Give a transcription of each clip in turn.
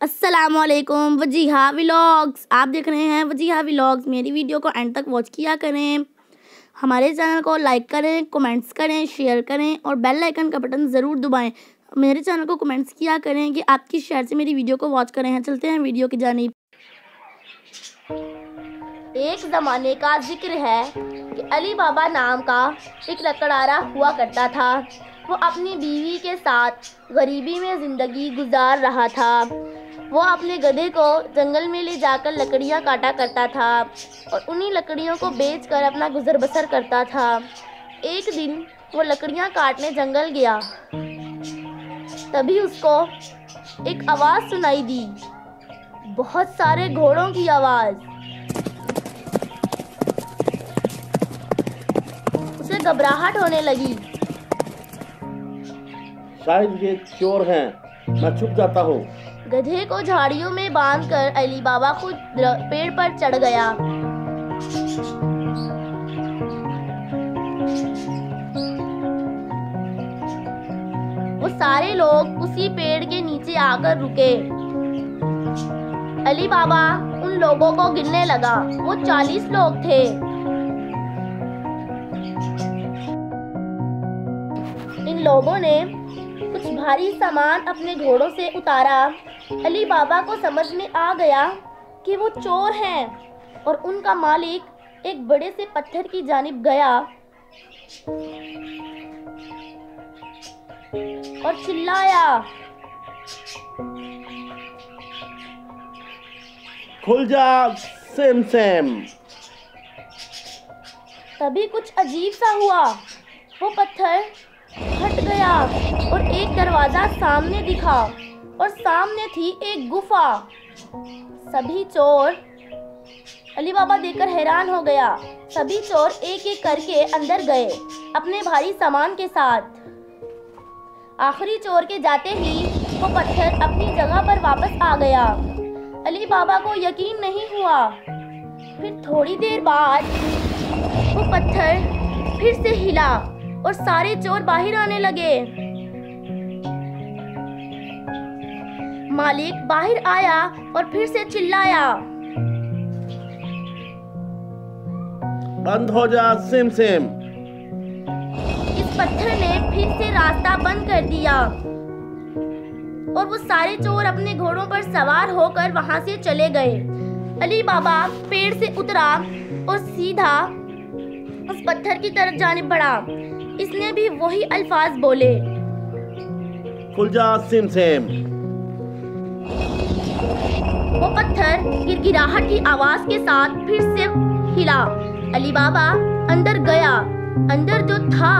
अस्सलामुअलैकुम वजीहा व्लॉग्स। आप देख रहे हैं वजीहा व्लॉग्स। मेरी वीडियो को एंड तक वॉच किया करें। हमारे चैनल को लाइक करें, कमेंट्स करें, शेयर करें और बेल आइकन का बटन ज़रूर दबाएं। मेरे चैनल को कमेंट्स किया करें कि आपकी शेयर से मेरी वीडियो को वॉच करें हैं। चलते हैं वीडियो की जानिब। एक ज़माने का जिक्र है कि अली बाबा नाम का एक लकड़हारा हुआ करता था। वो अपनी बीवी के साथ गरीबी में ज़िंदगी गुजार रहा था। वो अपने गधे को जंगल में ले जाकर लकड़ियाँ काटा करता था और उन्हीं लकड़ियों को बेचकर अपना गुजर बसर करता था। एक दिन वो लकड़ियाँ काटने जंगल गया, तभी उसको एक आवाज़ सुनाई दी, बहुत सारे घोड़ों की आवाज़। उसे घबराहट होने लगी। शायद ये चोर हैं, मैं छुप जाता हूँ। गधे को झाड़ियों में बांधकर अली बाबा खुद पेड़ पर चढ़ गया। वो सारे लोग उसी पेड़ के नीचे आकर रुके। अली बाबा उन लोगों को गिनने लगा। वो 40 लोग थे। इन लोगों ने कुछ भारी सामान अपने घोड़ों से उतारा। अली बाबा को समझ में आ गया कि वो चोर हैं और उनका मालिक एक बड़े से पत्थर की जानिब गया और चिल्लाया, खुल जा सेम सेम। तभी कुछ अजीब सा हुआ। वो पत्थर हट गया और एक दरवाजा सामने दिखा और सामने थी एक गुफा। सभी चोर अली बाबा देखकर हैरान हो गया। सभी चोर एक एक करके अंदर गए अपने भारी सामान के साथ। आखिरी चोर के जाते ही वो पत्थर अपनी जगह पर वापस आ गया। अली बाबा को यकीन नहीं हुआ। फिर थोड़ी देर बाद वो पत्थर फिर से हिला और सारे चोर बाहर आने लगे। मालिक बाहर आया और फिर से चिल्लाया, बंद हो जा सेम सेम। इस पत्थर ने फिर से रास्ता बंद कर दिया और वो सारे चोर अपने घोड़ों पर सवार होकर वहां से चले गए। अली बाबा पेड़ से उतरा और सीधा उस पत्थर की तरफ जाने बढ़ा। इसने भी वही अल्फाज बोले, खुल जा सेम सेम। वो पत्थर गिरगिराहट की आवाज के साथ फिर से हिला। अली बाबा अंदर गया। अंदर जो था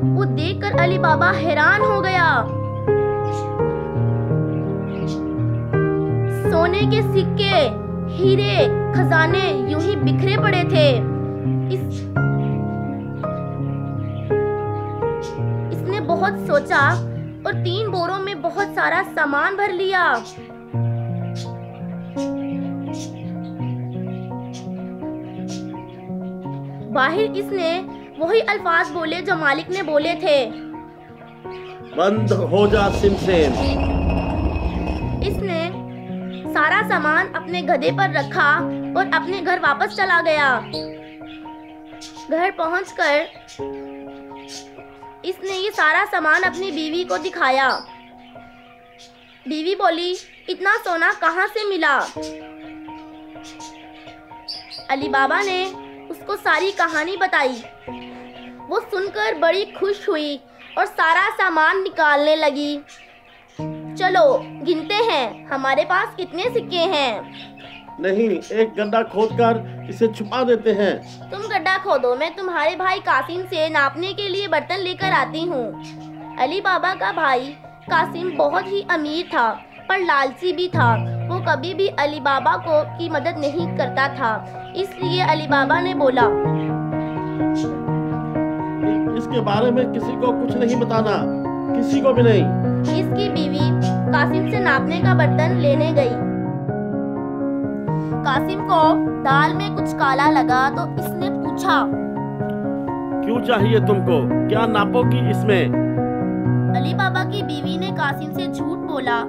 वो देखकर अली बाबा हैरान हो गया। सोने के सिक्के, हीरे, खजाने यूं ही बिखरे पड़े थे। इसने बहुत सोचा और 3 बोरों में बहुत सारा सामान भर लिया। बाहर इसने वही अल्फाज बोले जो मालिक ने बोले थे, बंद हो जा सिम सेम। इसने सारा सामान अपने गधे पर रखा और अपने घर वापस चला गया। घर पहुंचकर इसने ये सारा सामान अपनी बीवी को दिखाया। बीवी बोली, इतना सोना कहाँ से मिला? अली बाबा ने उसको सारी कहानी बताई। वो सुनकर बड़ी खुश हुई और सारा सामान निकालने लगी। चलो गिनते हैं, हमारे पास कितने सिक्के हैं। नहीं, एक गड्ढा खोदकर इसे छुपा देते हैं। तुम गड्ढा खोदो, मैं तुम्हारे भाई कासिम से नापने के लिए बर्तन लेकर आती हूँ। अली बाबा का भाई कासिम बहुत ही अमीर था पर लालची भी था। वो कभी भी अली बाबा की मदद नहीं करता था। इसलिए अली बाबा ने बोला, इसके बारे में किसी को कुछ नहीं बताना, किसी को भी नहीं। इसकी बीवी कासिम से नापने का बर्तन लेने गई। कासिम को दाल में कुछ काला लगा तो इसने पूछा, क्यों चाहिए तुमको? क्या नापोगी इसमें? अली बाबा की बीवी ने कासिम से झूठ बोला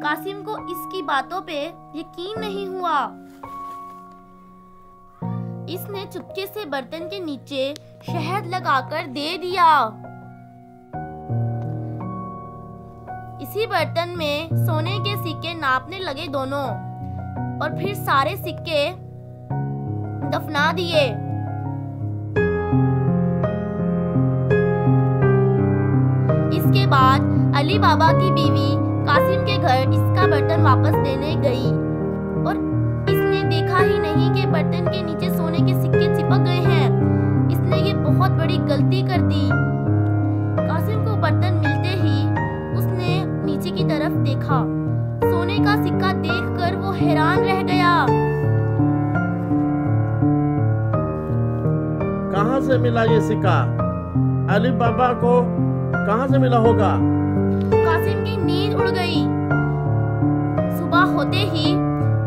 कासिम को इसकी बातों पे यकीन नहीं हुआ। इसने चुपके से बर्तन के नीचे शहद लगाकर दे दिया। इसी बर्तन में सोने के सिक्के नापने लगे दोनों, और फिर सारे सिक्के दफना दिए। इसके बाद अली बाबा की बीवी कासिम के घर इसका बर्तन वापस देने गई, और इसने देखा ही नहीं कि बर्तन के नीचे सोने के सिक्के चिपक गए हैं। इसने ये बहुत बड़ी गलती कर दी। कासिम को बर्तन मिलते ही उसने नीचे की तरफ देखा। सोने का सिक्का देखकर वो हैरान रह गया। कहाँ से मिला ये सिक्का? अली बाबा को कहाँ से मिला होगा? कासिम की नींद उड़ गई। सुबह होते ही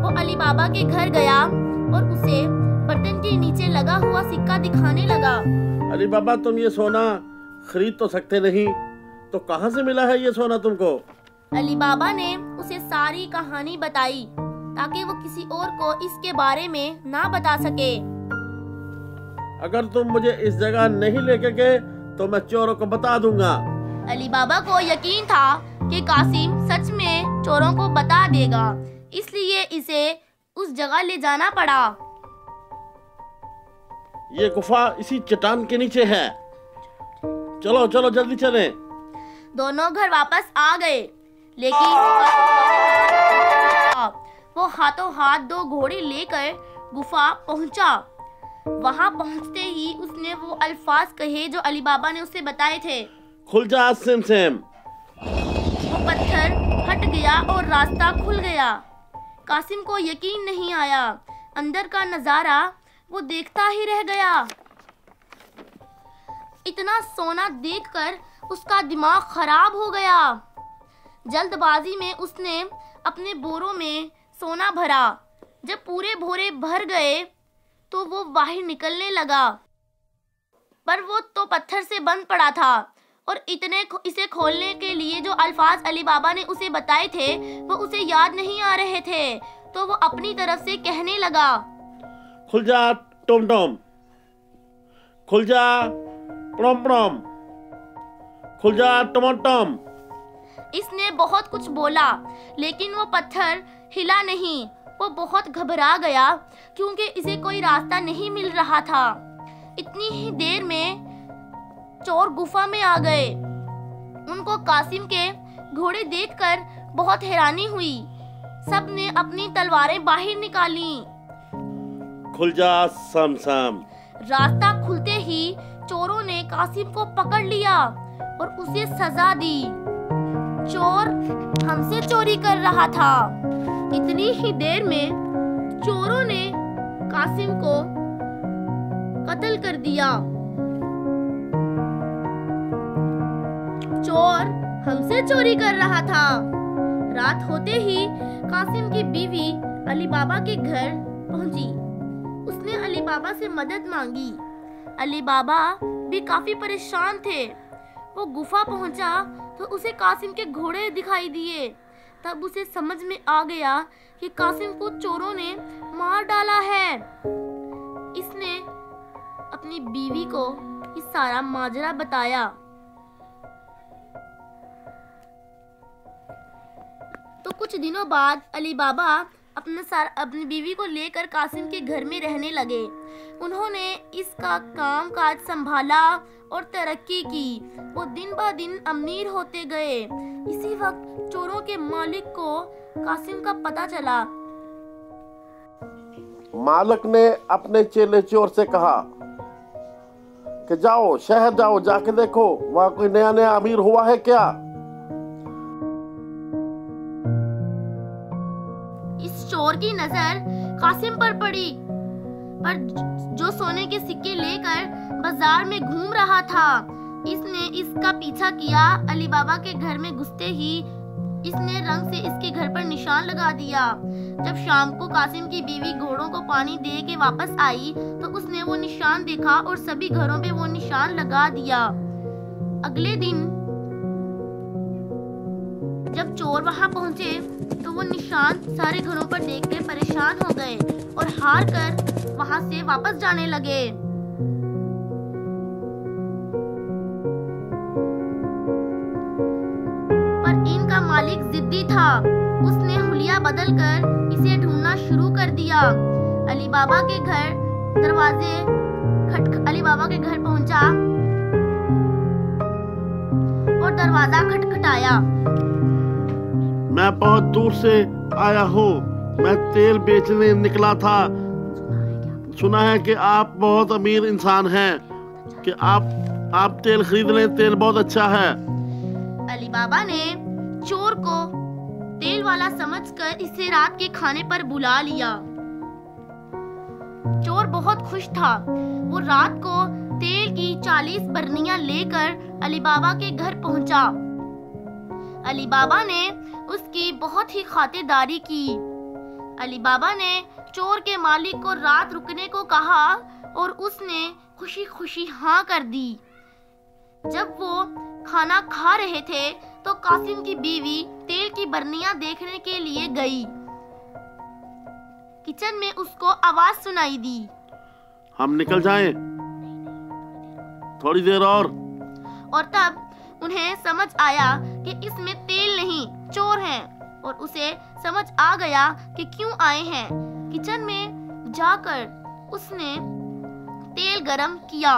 वो अली बाबा के घर गया और उसे बर्तन के नीचे लगा हुआ सिक्का दिखाने लगा। अली बाबा, तुम ये सोना खरीद तो सकते नहीं, तो कहाँ से मिला है ये सोना तुमको? अली बाबा ने उसे सारी कहानी बताई ताकि वो किसी और को इसके बारे में ना बता सके। अगर तुम मुझे इस जगह नहीं लेके गए तो मैं चोरों को बता दूंगा। अली बाबा को यकीन था कि कासिम सच में चोरों को बता देगा, इसलिए इसे उस जगह ले जाना पड़ा। ये गुफा इसी चट्टान के नीचे है। चलो चलो जल्दी चलें। दोनों घर वापस आ गए, लेकिन वो हाथों हाथ दो घोड़े लेकर गुफा पहुंचा। वहां पहुंचते ही उसने वो अल्फाज कहे जो अली बाबा ने उसे बताए थे। खुल जा सिम। वो पत्थर हट गया और रास्ता खुल गया। कासिम को यकीन नहीं आया। अंदर का नजारा वो देखता ही रह गया। इतना सोना देखकर उसका दिमाग खराब हो गया। जल्दबाजी में उसने अपने बोरों में सोना भरा। जब पूरे बोरे भर गए तो वो बाहर निकलने लगा, पर वो तो पत्थर से बंद पड़ा था, और इसे खोलने के लिए जो अल्फाज अली बाबा ने उसे बताए थे वो उसे याद नहीं आ रहे थे। तो वो अपनी तरफ से कहने लगा, खुल जा टोम टोम, खुल जा प्रोम प्रोम, खुल जा टमाटम। इसने बहुत कुछ बोला, लेकिन वो पत्थर हिला नहीं। वो बहुत घबरा गया क्योंकि इसे कोई रास्ता नहीं मिल रहा था। इतनी ही देर में चोर गुफा में आ गए। उनको कासिम के घोड़े देखकर बहुत हैरानी हुई। सबने अपनी तलवारें बाहर निकाली। खुल जा सम। रास्ता खुलते ही चोरों ने कासिम को पकड़ लिया और उसे सजा दी। चोर हमसे चोरी कर रहा था। इतनी ही देर में चोरों ने कासिम को कत्ल कर दिया। चोर हमसे चोरी कर रहा था। रात होते ही कासिम की बीवी अली बाबा के घर पहुंची। उसने अली बाबा से मदद मांगी। अली बाबा भी काफी परेशान थे। वो गुफा पहुंचा तो उसे कासिम के घोड़े दिखाई दिए। तब उसे समझ में आ गया कि कासिम को चोरों ने मार डाला है। इसने अपनी बीवी को ये सारा माजरा बताया। तो कुछ दिनों बाद अली बाबा अपनी बीवी को लेकर कासिम के घर में रहने लगे। उन्होंने इसका काम काज संभाला और तरक्की की। वो दिन ब दिन अमीर होते गए। इसी वक्त चोरों के मालिक को कासिम का पता चला। मालिक ने अपने चेले चोर से कहा कि जाओ शहर जाओ, जाके देखो वहाँ कोई नया अमीर हुआ है क्या। इस चोर की नजर कासिम पर पड़ी, पर जो सोने के सिक्के लेकर बाजार में घूम रहा था। इसने इसका पीछा किया। अली बाबा के घर में घुसते ही इसने रंग से इसके घर पर निशान लगा दिया। जब शाम को कासिम की बीवी घोड़ों को पानी दे के वापस आई तो उसने वो निशान देखा और सभी घरों पे वो निशान लगा दिया। अगले दिन जब चोर वहां पहुंचे तो वो निशान सारे घरों पर देख के परेशान हो गए और हार कर वहां से वापस जाने लगे। पर इनका मालिक जिद्दी था। उसने हुलिया बदलकर इसे ढूंढना शुरू कर दिया। अली बाबा के घर पहुंचा और दरवाजा खटखटाया। मैं बहुत दूर से आया हूँ। मैं तेल बेचने निकला था। सुना है कि आप बहुत अमीर इंसान हैं, कि आप तेल खरीद लें, तेल बहुत अच्छा है। अली बाबा ने चोर को तेल वाला समझकर इसे रात के खाने पर बुला लिया। चोर बहुत खुश था। वो रात को तेल की 40 बरनियां लेकर अली बाबा के घर पहुंचा। अली बाबा ने उसकी बहुत ही खातिरदारी की। अली बाबा ने चोर के मालिक को रात रुकने को कहा और उसने खुशी खुशी हाँ कर दी। जब वो खाना खा रहे थे तो कासिम की बीवी तेल की बरनियां देखने के लिए गई। किचन में उसको आवाज सुनाई दी, हम निकल जाएं? थोड़ी देर और तब उन्हें समझ आया कि इसमें तेल नहीं चोर हैं और उसे समझ आ गया कि क्यों आए हैं। किचन में जाकर उसने तेल गरम किया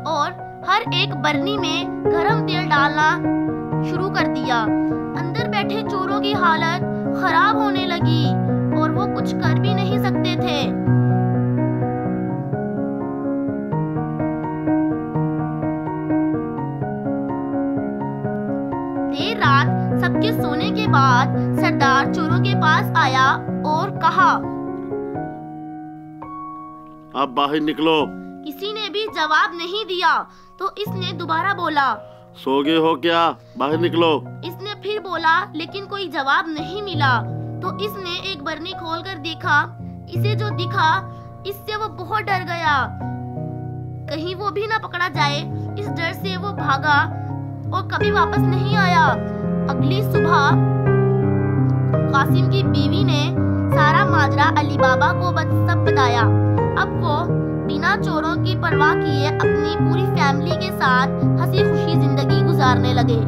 और हर एक बरनी में गरम तेल डालना शुरू कर दिया। अंदर बैठे चोरों की हालत खराब होने लगी और वो कुछ कर भी नहीं सकते थे। देर रात सबके सोने के बाद सरदार चोरों के पास आया और कहा, अब बाहर निकलो। किसी ने भी जवाब नहीं दिया तो इसने दोबारा बोला, सो गए हो क्या? बाहर निकलो। इसने फिर बोला लेकिन कोई जवाब नहीं मिला। तो इसने एक बरनी खोलकर देखा। इसे जो दिखा इससे वो बहुत डर गया, कहीं वो भी ना पकड़ा जाए। इस डर से वो भागा और कभी वापस नहीं आया। अगली सुबह कासिम की बीवी ने सारा माजरा अली बाबा को सब बताया। अब वो बिना चोरों की परवाह किए अपनी पूरी फैमिली के साथ हंसी खुशी जिंदगी गुजारने लगे।